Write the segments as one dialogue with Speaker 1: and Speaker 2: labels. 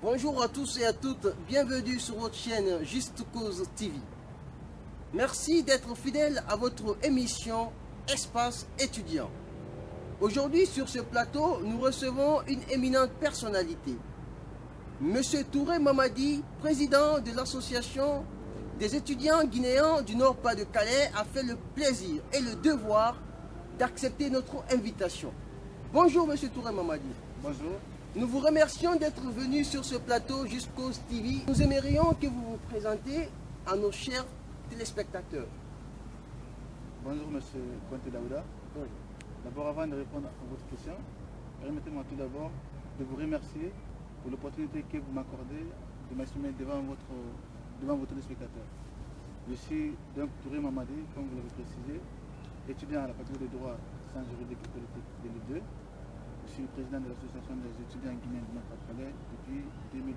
Speaker 1: Bonjour à tous et à toutes, bienvenue sur votre chaîne Juste Cause TV. Merci d'être fidèle à votre émission Espace étudiant. Aujourd'hui sur ce plateau, nous recevons une éminente personnalité. Monsieur Touré Mamadi, président de l'association des étudiants guinéens du Nord-Pas-de-Calais, a fait le plaisir et le devoir d'accepter notre invitation. Bonjour Monsieur Touré Mamadi.
Speaker 2: Bonjour.
Speaker 1: Nous vous remercions d'être venu sur ce plateau Juste Cause TV. Nous aimerions que vous vous présentiez à nos chers téléspectateurs.
Speaker 2: Bonjour Monsieur Conte Daouda.
Speaker 1: Oui.
Speaker 2: D'abord, avant de répondre à votre question, permettez-moi tout d'abord de vous remercier pour l'opportunité que vous m'accordez de m'exprimer devant vos téléspectateurs. Je suis donc Touré Mamadi, comme vous l'avez précisé, étudiant à la faculté de droit sciences juridiques et politiques de l'U2. Je suis président de l'association des étudiants guinéens du Nord-Pas-de-Calais depuis 2011.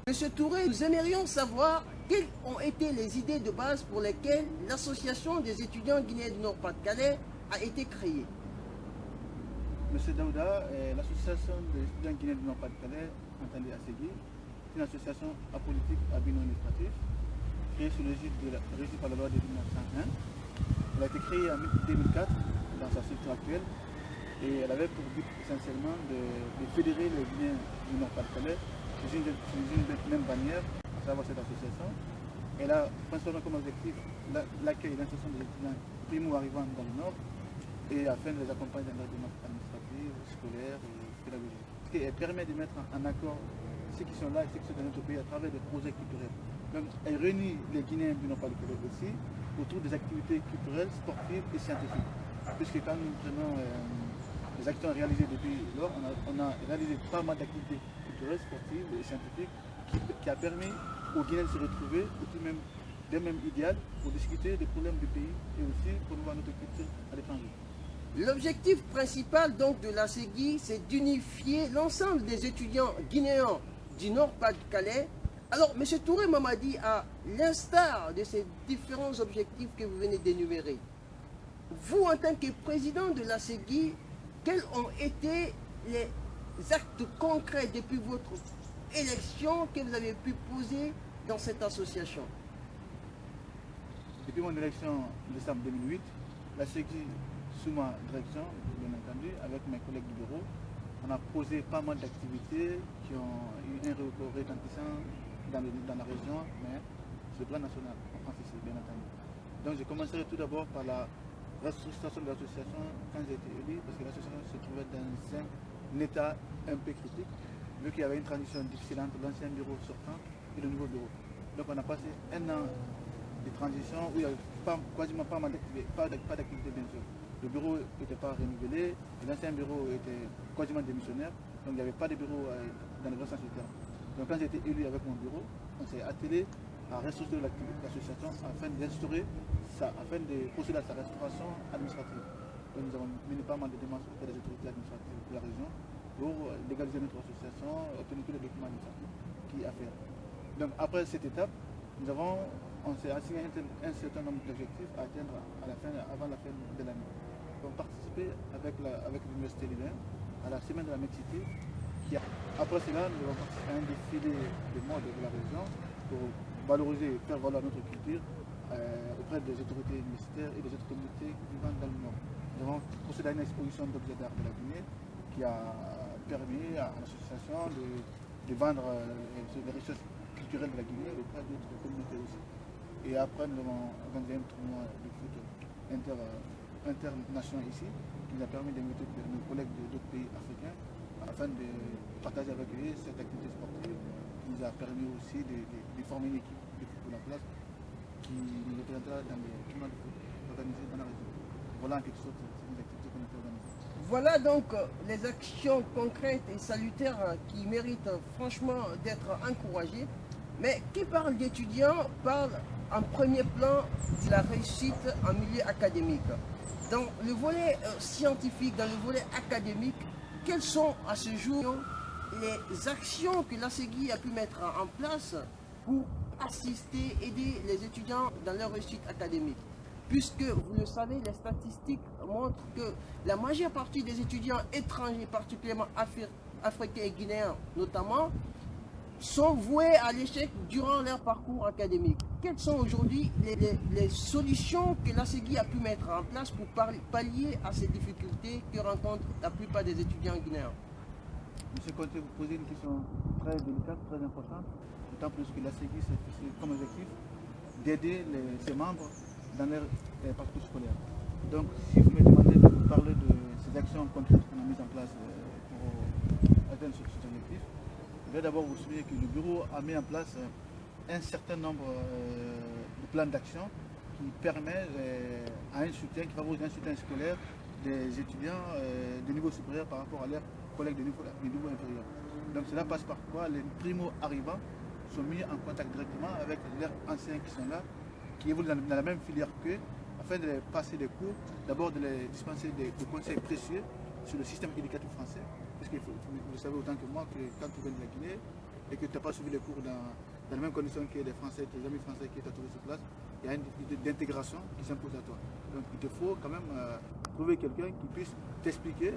Speaker 1: Monsieur Touré, nous aimerions savoir quelles ont été les idées de base pour lesquelles l'association des étudiants guinéens du Nord-Pas-de-Calais a été créée.
Speaker 2: Monsieur Daouda, l'association des étudiants guinéens du Nord-Pas-de-Calais, entendue ASEGI, est une association apolitique à but non lucratif, créée sous l'égide régie par la loi de 1901. Elle a été créée en 2004 dans sa structure actuelle et elle avait pour but essentiellement de fédérer les Guinéens du Nord-Pas-de-Calais sous une même bannière, à savoir cette association. Elle a principalement comme objectif l'accueil et l'insertion des étudiants primo-arrivants dans le Nord et afin de les accompagner dans leur démarche administrative, scolaire et pédagogique. Et elle permet de mettre en accord ceux qui sont là et ceux qui sont dans notre pays à travers des projets culturels. Donc elle réunit les Guinéens du Nord-Pas-de-Calais aussi autour des activités culturelles, sportives et scientifiques. Puisque quand nous prenons les actions réalisées depuis lors, on a réalisé pas mal d'activités culturelles, sportives et scientifiques qui a permis aux Guinéens de se retrouver autour d'un même idéal pour discuter des problèmes du pays et aussi promouvoir notre culture à l'étranger.
Speaker 1: L'objectif principal donc de la SEGI, c'est d'unifier l'ensemble des étudiants guinéens du Nord-Pas-de-Calais. Alors, M. Touré Mamadi, à l'instar de ces différents objectifs que vous venez d'énumérer, vous, en tant que président de la SEGI, quels ont été les actes concrets depuis votre élection que vous avez pu poser dans cette association?
Speaker 2: Depuis mon élection en décembre 2008, la SEGI, sous ma direction, bien entendu, avec mes collègues du bureau, on a posé pas mal d'activités qui ont eu un retentissant dans la région, mais sur le plan national, en France ici, bien entendu. Donc je commencerai tout d'abord par la restructuration de l'association quand j'ai été élu, parce que l'association se trouvait dans un état un peu critique, vu qu'il y avait une transition difficile entre l'ancien bureau sortant et le nouveau bureau. Donc on a passé un an de transition où il n'y avait quasiment pas d'activité bien sûr. Le bureau n'était pas renouvelé, l'ancien bureau était quasiment démissionnaire, donc il n'y avait pas de bureau dans le vrai sens du terme. Donc quand j'ai été élu avec mon bureau, on s'est attelé à restructurer l'association afin de procéder à sa restauration administrative. Donc nous avons mené pas mal de démarches auprès des autorités administratives de la région pour légaliser notre association, obtenir tous les documents administratifs qui y a à faire. Donc après cette étape, on s'est assigné un certain nombre d'objectifs à atteindre avant la fin de l'année. On participer avec l'Université Lilin à la semaine de la mixité. Après cela, nous avons participé à un défilé de mode de la région pour valoriser et faire valoir notre culture auprès des autorités universitaires et des autres communautés vivant dans le Nord. Nous avons procédé à une exposition d'objets d'art de la Guinée qui a permis à l'association de vendre les richesses culturelles de la Guinée auprès d'autres communautés aussi. Et après, nous avons organisé un tournoi de foot international ici qui nous a permis d'inviter nos collègues d'autres pays africains afin de partager avec eux cette activité sportive qui nous a permis aussi de former une équipe de football en place qui nous représentera dans les tournois de foot organisés dans la région. Voilà en quelque sorte ces activités qu'on a organisées.
Speaker 1: Voilà donc les actions concrètes et salutaires qui méritent franchement d'être encouragées. Mais qui parle d'étudiants parle en premier plan de la réussite en milieu académique. Dans le volet scientifique, dans le volet académique, quelles sont à ce jour les actions que la SEGI a pu mettre en place pour assister, aider les étudiants dans leur réussite académique? Puisque, vous le savez, les statistiques montrent que la majeure partie des étudiants étrangers, particulièrement africains et guinéens notamment, sont voués à l'échec durant leur parcours académique. Quelles sont aujourd'hui les solutions que l'ASEGI a pu mettre en place pour pallier à ces difficultés que rencontrent la plupart des étudiants guinéens?
Speaker 2: Monsieur Conté, vous posez une question très délicate, très importante, d'autant plus que l'ASEGI c'est comme objectif d'aider ses membres dans leur parcours scolaire. Donc, si vous me demandez de vous parler de ces actions concrètes qu'on a mises en place pour atteindre cet objectif, je vais d'abord vous souligner que le bureau a mis en place un certain nombre de plans d'action qui permet à un soutien, qui favorise un soutien scolaire des étudiants de niveau supérieur par rapport à leurs collègues de niveau inférieur. Donc cela passe par quoi? Les primo-arrivants sont mis en contact directement avec leurs anciens qui sont là, qui évoluent dans la même filière qu'eux, afin de les passer des cours, d'abord de les dispenser des conseils précieux sur le système éducatif français, parce que vous savez autant que moi que quand tu viens de la Guinée et que tu n'as pas suivi les cours dans les mêmes conditions que les Français, tes amis français qui sont sur place, il y a une idée d'intégration qui s'impose à toi. Donc il te faut quand même trouver quelqu'un qui puisse t'expliquer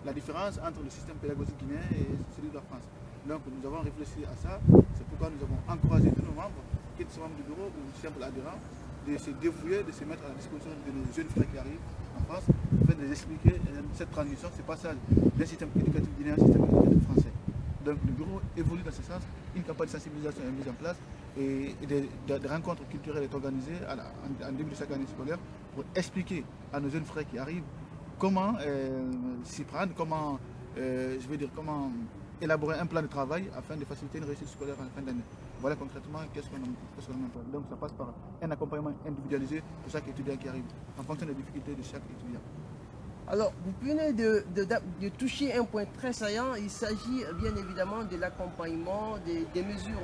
Speaker 2: la différence entre le système pédagogique guinéen et celui de la France. Donc nous avons réfléchi à ça, c'est pourquoi nous avons encouragé tous nos membres, qui sont membres du bureau ou simples adhérents, de se dévouer, de se mettre à la disposition de nos jeunes frères qui arrivent en France, afin de les expliquer cette transition, ce passage d'un système éducatif guinéen à un système éducatif français. Donc le bureau évolue dans ce sens, une campagne de sensibilisation est mise en place et des rencontres culturelles est organisées en début de chaque année scolaire pour expliquer à nos jeunes frères qui arrivent comment s'y prendre, comment, comment élaborer un plan de travail afin de faciliter une réussite scolaire en fin d'année. Voilà concrètement qu'est-ce qu'on emploie. Donc ça passe par un accompagnement individualisé pour chaque étudiant qui arrive, en fonction des difficultés de chaque étudiant.
Speaker 1: Alors, vous venez de toucher un point très saillant. Il s'agit bien évidemment de l'accompagnement, des mesures,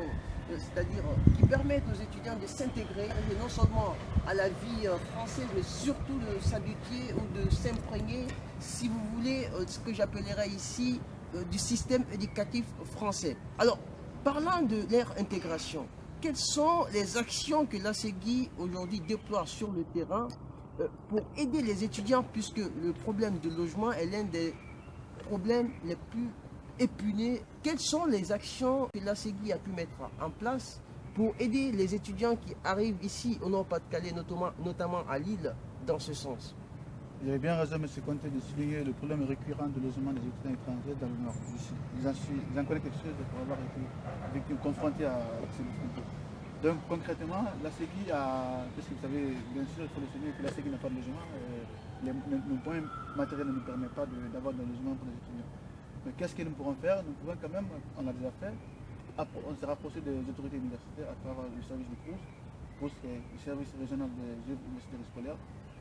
Speaker 1: c'est-à-dire qui permettent aux étudiants de s'intégrer non seulement à la vie française, mais surtout de s'habituer ou de s'imprégner, si vous voulez, ce que j'appellerais ici du système éducatif français. Alors, parlant de leur intégration, quelles sont les actions que l'ASEGI aujourd'hui déploie sur le terrain pour aider les étudiants, puisque le problème de logement est l'un des problèmes les plus épineux? Quelles sont les actions que l'ASEGI a pu mettre en place pour aider les étudiants qui arrivent ici au Nord-Pas-de-Calais, notamment à Lille, dans ce sens?
Speaker 2: Vous avez bien raison, M. Conté, de souligner le problème récurrent de logement des étudiants étrangers dans le Nord. J'en connais quelque chose pour avoir été confronté à ces difficultés. Donc concrètement, l'ASEGI a, parce que vous savez, bien sûr, il faut le souligner que l'ASEGI n'a pas de logement, nos moyens matériels ne nous permettent pas d'avoir de logement pour les étudiants. Mais qu'est-ce que nous pourrons faire? Nous pouvons quand même, on l'a déjà fait, on s'est rapproché des autorités universitaires à travers le service de course, le service régional des universités scolaires,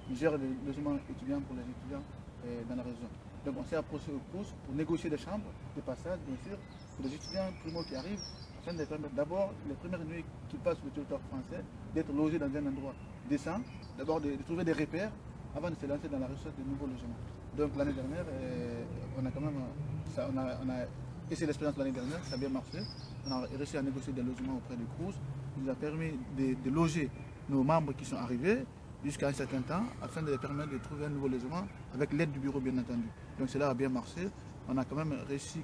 Speaker 2: qui gère le logement étudiant pour les étudiants dans la région. Donc on s'est approché aux courses pour négocier des chambres, des passages bien sûr, pour les étudiants primo qui arrivent, afin de permettre d'abord les premières nuits qui passent sur le territoire français, d'être logés dans un endroit décent, d'abord de trouver des repères avant de se lancer dans la recherche de nouveaux logements. Donc l'année dernière, on a quand même on a essayé l'expérience l'année dernière, ça a bien marché. On a réussi à négocier des logements auprès des CROUS, qui nous a permis de loger nos membres qui sont arrivés jusqu'à un certain temps, afin de les permettre de trouver un nouveau logement avec l'aide du bureau bien entendu. Donc cela a bien marché. On a quand même réussi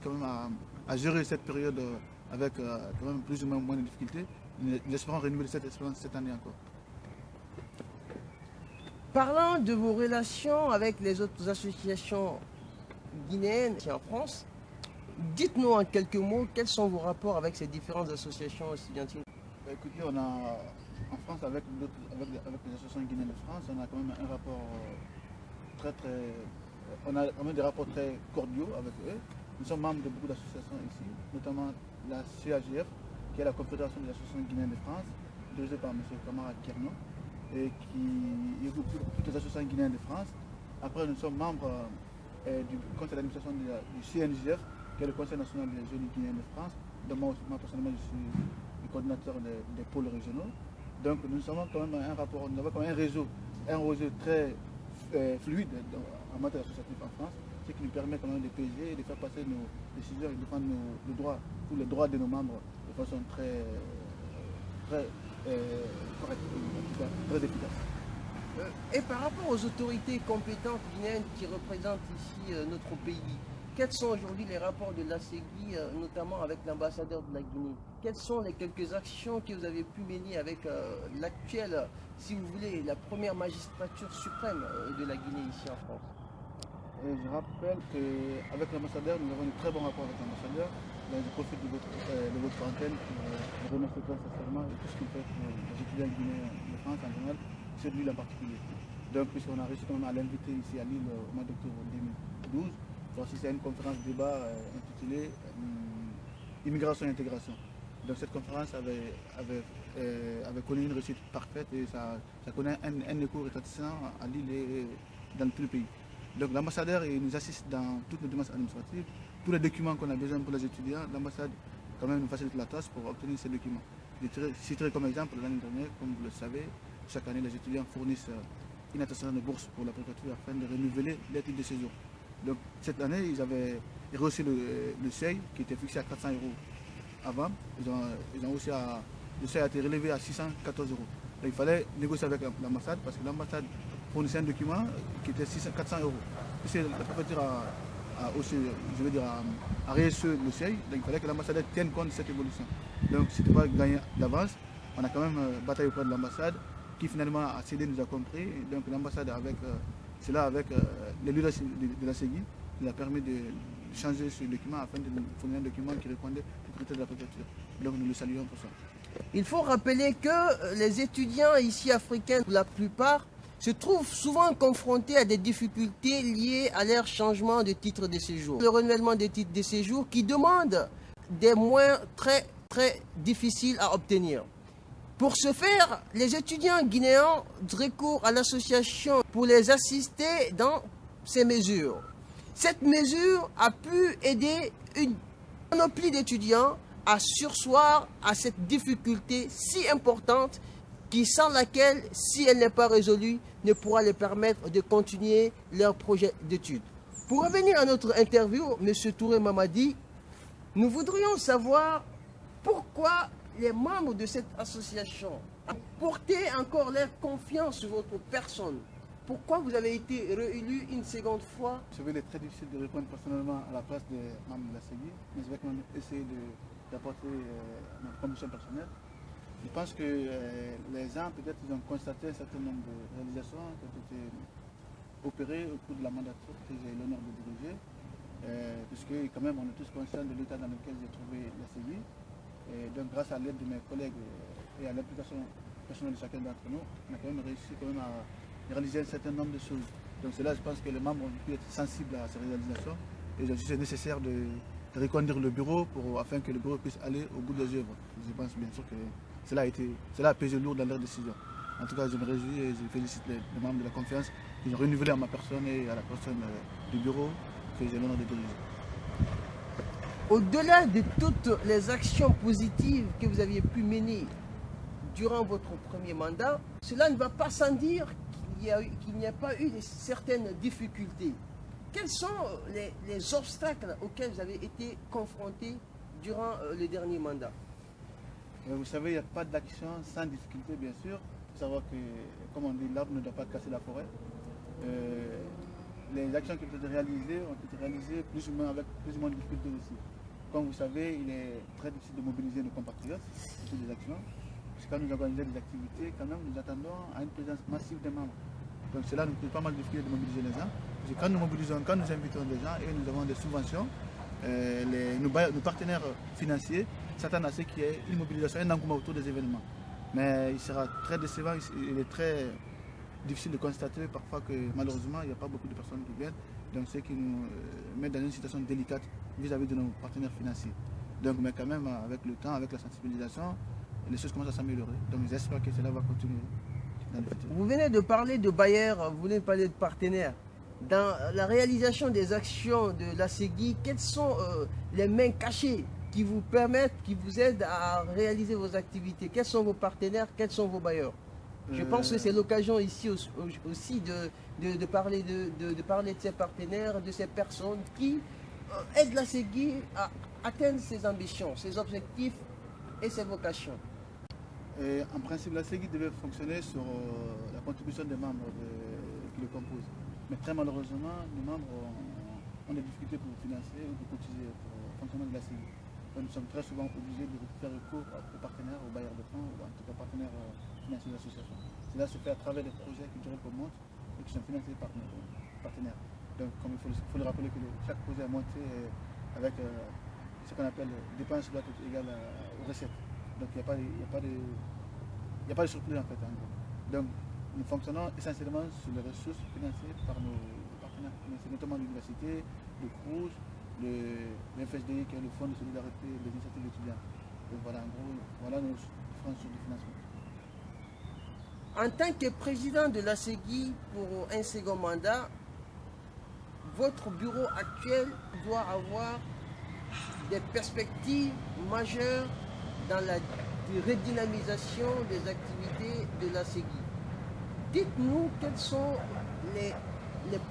Speaker 2: à gérer cette période avec quand même plus ou moins de difficultés. Nous espérons renouveler cette expérience cette année encore.
Speaker 1: Parlant de vos relations avec les autres associations guinéennes ici en France, dites-nous en quelques mots quels sont vos rapports avec ces différentes associations estudiantines.
Speaker 2: Écoutez, on a en France avec les associations guinéennes de France, on a quand même un rapport on a quand même des rapports très cordiaux avec eux. Nous sommes membres de beaucoup d'associations ici, notamment la CAGF, qui est la Confédération des associations guinéennes de France, dirigée par M. Kamara Kerno, et qui regroupe toutes les associations guinéennes de France. Après, nous sommes membres du conseil d'administration du CNJF, qui est le Conseil national des jeunes guinéens de France, dont moi personnellement je suis le coordinateur des pôles régionaux. Donc nous avons quand même un rapport, nous avons quand même un réseau très fluide en matière associative en France, ce qui nous permet quand même de peser et de faire passer nos décisions et de défendre tous les droits de nos membres de façon très correcte, très efficace.
Speaker 1: Et par rapport aux autorités compétentes guinéennes qui représentent ici notre pays, quels sont aujourd'hui les rapports de la CEGI, notamment avec l'ambassadeur de la Guinée? Quelles sont les quelques actions que vous avez pu mener avec l'actuelle, si vous voulez, la première magistrature suprême de la Guinée ici en France?
Speaker 2: Et je rappelle qu'avec l'ambassadeur, nous avons un très bon rapport avec l'ambassadeur. Je profite de votre antenne pour le remercier très sincèrement de tout ce qu'il fait pour les étudiants guinéens de France en général, ceux de Lille en particulier. Donc, puisqu'on a réussi quand même à l'inviter ici à Lille au mois d'octobre 2012, pour assister à une conférence débat intitulée Immigration et intégration. Donc, cette conférence avait connu une réussite parfaite et ça connaît un écho retentissant à Lille et dans tout le pays. Donc l'ambassadeur nous assiste dans toutes les démarches administratives, tous les documents qu'on a besoin pour les étudiants, l'ambassade quand même nous facilite la tâche pour obtenir ces documents. Je citerai comme exemple l'année dernière, comme vous le savez, chaque année les étudiants fournissent une attestation de bourse pour la préfecture afin de renouveler les titres de séjour. Donc cette année, ils avaient reçu le seuil qui était fixé à 400 € avant. Ils ont aussi le seuil a été relevé à 614 €. Donc, il fallait négocier avec l'ambassade parce que l'ambassade fournissait un document qui était 400 €. Puisque la préfecture a aussi, je veux dire, a réussi le seuil, donc il fallait que l'ambassade tienne compte de cette évolution. Donc ce n'était pas gagné d'avance. On a quand même bataillé auprès de l'ambassade qui finalement a cédé, nous a compris. Et donc l'ambassade avec les leaders de la CEGI nous a permis de changer ce document afin de nous fournir un document qui répondait aux critères de la préfecture. Donc nous le saluons pour ça.
Speaker 1: Il faut rappeler que les étudiants ici africains, pour la plupart, se trouvent souvent confrontés à des difficultés liées à leur changement de titre de séjour. Le renouvellement des titres de séjour qui demande des moyens très difficiles à obtenir. Pour ce faire, les étudiants guinéens recourent à l'association pour les assister dans ces mesures. Cette mesure a pu aider une panoplie d'étudiants à surseoir à cette difficulté si importante sans laquelle, si elle n'est pas résolue, ne pourra les permettre de continuer leur projet d'études. Pour revenir à notre interview, M. Touré Mamadi, nous voudrions savoir pourquoi les membres de cette association ont porté encore leur confiance sur votre personne. Pourquoi vous avez été réélu une seconde fois?
Speaker 2: Je vais être très difficile de répondre personnellement à la place des membres de la CEGI, mais je vais quand même essayer d'apporter ma contribution personnelle. Je pense que les gens, peut-être, ils ont constaté un certain nombre de réalisations qui ont été opérées au cours de la mandature que j'ai l'honneur de diriger, puisque quand même on est tous conscients de l'état dans lequel j'ai trouvé la CEGI. Et donc grâce à l'aide de mes collègues et à l'implication personnelle de chacun d'entre nous, on a quand même réussi à réaliser un certain nombre de choses. Donc cela, je pense que les membres ont pu être sensibles à ces réalisations et je suis nécessaire de reconduire le bureau afin que le bureau puisse aller au bout des œuvres. Je pense bien sûr que cela a pesé lourd dans leurs décisions. En tout cas, je me réjouis et je félicite les membres de la confiance qui ont renouvelé à ma personne et à la personne du bureau que j'ai l'honneur de diriger.
Speaker 1: Au-delà de toutes les actions positives que vous aviez pu mener durant votre premier mandat, cela ne va pas sans dire qu'il n'y a pas eu certaines difficultés. Quels sont les obstacles auxquels vous avez été confrontés durant le dernier mandat?
Speaker 2: Vous savez, il n'y a pas d'action sans difficulté, bien sûr. Il faut savoir que, comme on dit, l'arbre ne doit pas casser la forêt. Les actions qui ont été réalisées plus ou moins avec plus ou moins de difficultés aussi. Comme vous savez, il est très difficile de mobiliser nos compatriotes pour toutes les actions. Parce que quand nous organisons des activités, quand même, nous attendons à une présence massive des membres. Donc cela nous pose pas mal de difficultés de mobiliser les gens. Parce que quand nous mobilisons, quand nous invitons des gens et nous avons des subventions, nos partenaires financiers s'attendent à ce qu'il y ait une mobilisation, un engouement autour des événements. Mais il sera très décevant, il est très difficile de constater parfois que malheureusement il n'y a pas beaucoup de personnes qui viennent. Donc ce qui nous met dans une situation délicate vis-à-vis de nos partenaires financiers. Donc mais quand même avec le temps, avec la sensibilisation, les choses commencent à s'améliorer. Donc j'espère que cela va continuer dans le futur.
Speaker 1: Vous venez de parler de bailleurs, vous venez de parler de partenaires. Dans la réalisation des actions de la CEGI, quelles sont les mains cachées qui vous permettent, qui vous aident à réaliser vos activités? Quels sont vos partenaires? Quels sont vos bailleurs? Je pense que c'est l'occasion ici aussi de parler de ces partenaires, de ces personnes qui aident la CEGI à atteindre ses ambitions, ses objectifs et ses vocations.
Speaker 2: En principe, la CEGI devait fonctionner sur la contribution des membres qui le composent. Mais très malheureusement, nos membres ont des difficultés pour financer ou pour cotiser pour le fonctionnement de la CEGI. Donc nous sommes très souvent obligés de faire recours aux partenaires, aux bailleurs de fonds, ou en tout cas partenaires financiers de l'association. Cela se fait à travers des projets culturels qu'on monte et qui sont financés par nos partenaires. Donc comme il faut le rappeler que chaque projet est monté avec ce qu'on appelle dépenses doit être égale aux recettes. Donc il n'y a pas de surplus en fait en gros. Donc nous fonctionnons essentiellement sur les ressources financées par nos partenaires financiers, notamment l'université, le CRUS, le FSDI qui est le Fonds de solidarité des initiatives étudiantes. Donc voilà, en gros, voilà nos sources de financement.
Speaker 1: En tant que président de la CEGI pour un second mandat, votre bureau actuel doit avoir des perspectives majeures dans la redynamisation des activités de la CEGI. Dites-nous quels sont les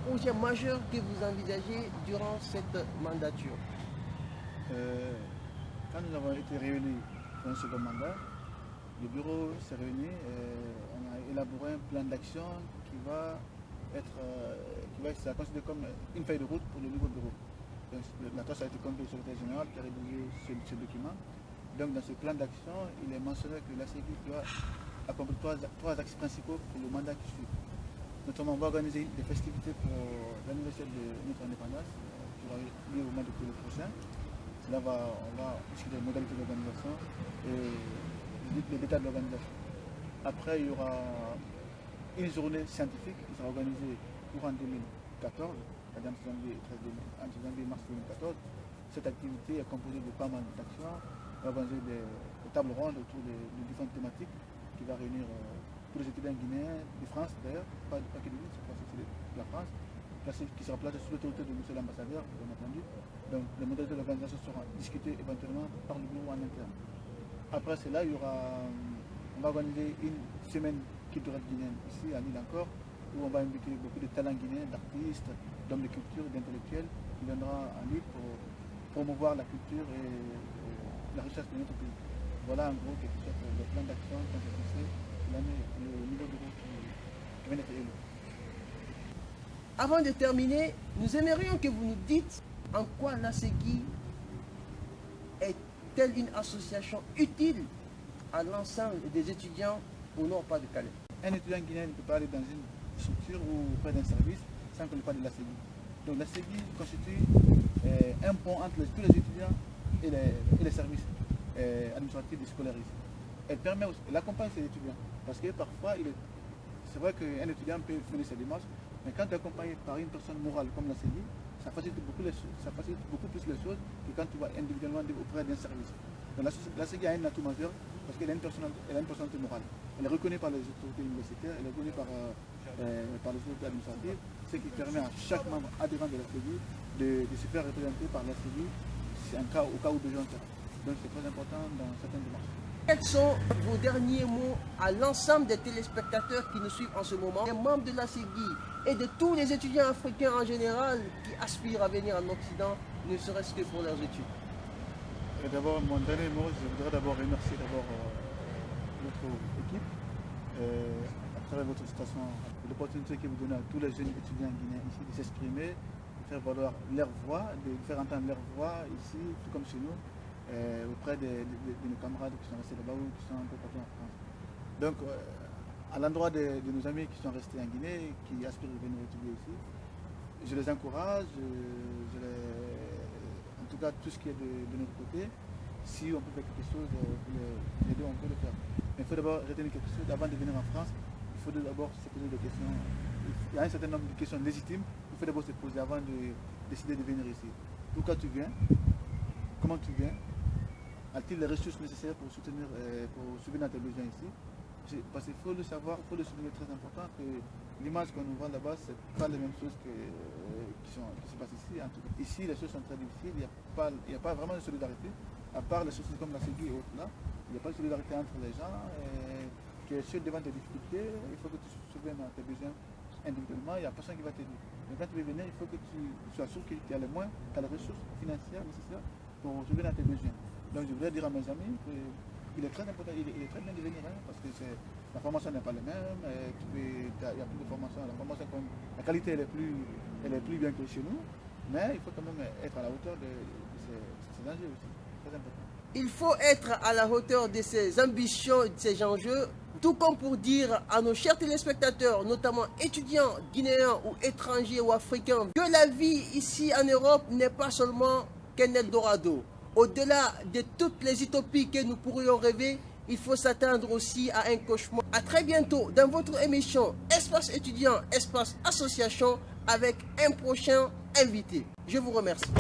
Speaker 1: projets majeurs que vous envisagez durant cette mandature.
Speaker 2: Quand nous avons été réunis pour un second mandat, le bureau s'est réuni et on a élaboré un plan d'action qui va être considéré comme une feuille de route pour le nouveau bureau. Donc, la tâche a été confiée au secrétaire général qui a rédigé ce document. Donc dans ce plan d'action, il est mentionné que la CEGI doit accomplir trois axes principaux pour le mandat qui suit. Notamment, on va organiser des festivités pour l'anniversaire de notre indépendance, qui aura lieu au mois d'octobre prochain. Là, on va discuter des modalités d'organisation et les détails de l'organisation. Après, il y aura une journée scientifique qui sera organisée courant 2014, entre janvier et mars 2014. Cette activité est composée de pas mal d'actions. On va organiser des tables rondes autour de différentes thématiques qui va réunir tous les étudiants guinéens, de France d'ailleurs, pas que de l'île, c'est de la France, qui sera placée sous l'autorité de M. l'ambassadeur, bien entendu. Donc les modalités d'organisation seront discutées éventuellement par le bureau en interne. Après cela, on va organiser une semaine culturelle guinéenne ici à Lille encore, où on va inviter beaucoup de talents guinéens, d'artistes, d'hommes de culture, d'intellectuels, qui viendront à Lille pour promouvoir la culture et la richesse de notre pays. Voilà en gros quelque chose le plan d'action qu'on a fixé le niveau de route qui vient d'être élu.
Speaker 1: Avant de terminer, nous aimerions que vous nous dites en quoi la CEGI est-elle une association utile à l'ensemble des étudiants au Nord-Pas-de-Calais.
Speaker 2: Un étudiant guinéen ne peut pas aller dans une structure ou auprès d'un service sans qu'on ne parle de la CEGI. Donc la CEGI constitue un pont entre tous les étudiants et les services administratifs et scolaires ici. Elle permet aussi, elle accompagne ces étudiants. Parce que parfois, c'est vrai qu'un étudiant peut mener ses démarches, mais quand tu es accompagné par une personne morale comme la CEGI, ça facilite beaucoup plus les choses que quand tu vas individuellement auprès d'un service. Donc la CEGI a un atout majeur parce qu'elle a une personnalité morale. Elle est reconnue par les autorités universitaires, elle est reconnue par les autorités administratives, ce qui permet à chaque membre adhérent de la CEGI de se faire représenter par la CEGI au cas où besoin. Donc c'est très important dans certaines démarches.
Speaker 1: Quels sont vos derniers mots à l'ensemble des téléspectateurs qui nous suivent en ce moment, les membres de la CEGI et de tous les étudiants africains en général qui aspirent à venir en Occident, ne serait-ce que pour leurs études?
Speaker 2: D'abord, mon dernier mot, je voudrais d'abord remercier notre équipe à travers votre station, l'opportunité que vous donnez à tous les jeunes étudiants guinéens ici de s'exprimer, de faire valoir leur voix, de faire entendre leur voix ici, tout comme chez nous, auprès de nos camarades qui sont restés là-bas ou qui sont un peu partout en France. Donc, à l'endroit de nos amis qui sont restés en Guinée, qui aspirent à venir étudier ici, je les encourage, en tout cas tout ce qui est de notre côté, si on peut faire quelque chose pour les aider, on peut le faire. Mais il faut d'abord retenir quelque chose, avant de venir en France, il faut d'abord se poser des questions. Il y a un certain nombre de questions légitimes, il faut d'abord se poser avant de décider de venir ici. Pourquoi tu viens? Comment tu viens? A-t-il les ressources nécessaires pour subvenir à tes besoins ici? Parce qu'il faut le savoir, il faut le souligner, très important, que l'image qu'on nous voit là-bas, ce n'est pas les mêmes choses qui se passent ici. En tout cas. Ici, les choses sont très difficiles, il n'y a pas vraiment de solidarité, à part les sociétés comme la CEGI et autres là. Il n'y a pas de solidarité entre les gens. Tu es seul devant tes difficultés, il faut que tu subvennes à tes besoins individuellement, il n'y a personne qui va t'aider. Mais quand tu veux venir, il faut que tu sois sûr que tu as les moyens, tu as les ressources financières nécessaires pour subvenir à tes besoins. Donc je voudrais dire à mes amis qu'il est très important, il est très bien de venir, parce que la formation n'est pas la même, il y a plus de formation, la qualité elle est plus bien que chez nous, Mais il faut quand même être à la hauteur de ces enjeux aussi. Très important.
Speaker 1: Il faut être à la hauteur de ces ambitions et de ces enjeux, tout comme pour dire à nos chers téléspectateurs, notamment étudiants guinéens ou étrangers ou africains, que la vie ici en Europe n'est pas seulement qu'un Eldorado. Au-delà de toutes les utopies que nous pourrions rêver, il faut s'attendre aussi à un cauchemar. À très bientôt dans votre émission Espace étudiant, Espace association avec un prochain invité. Je vous remercie.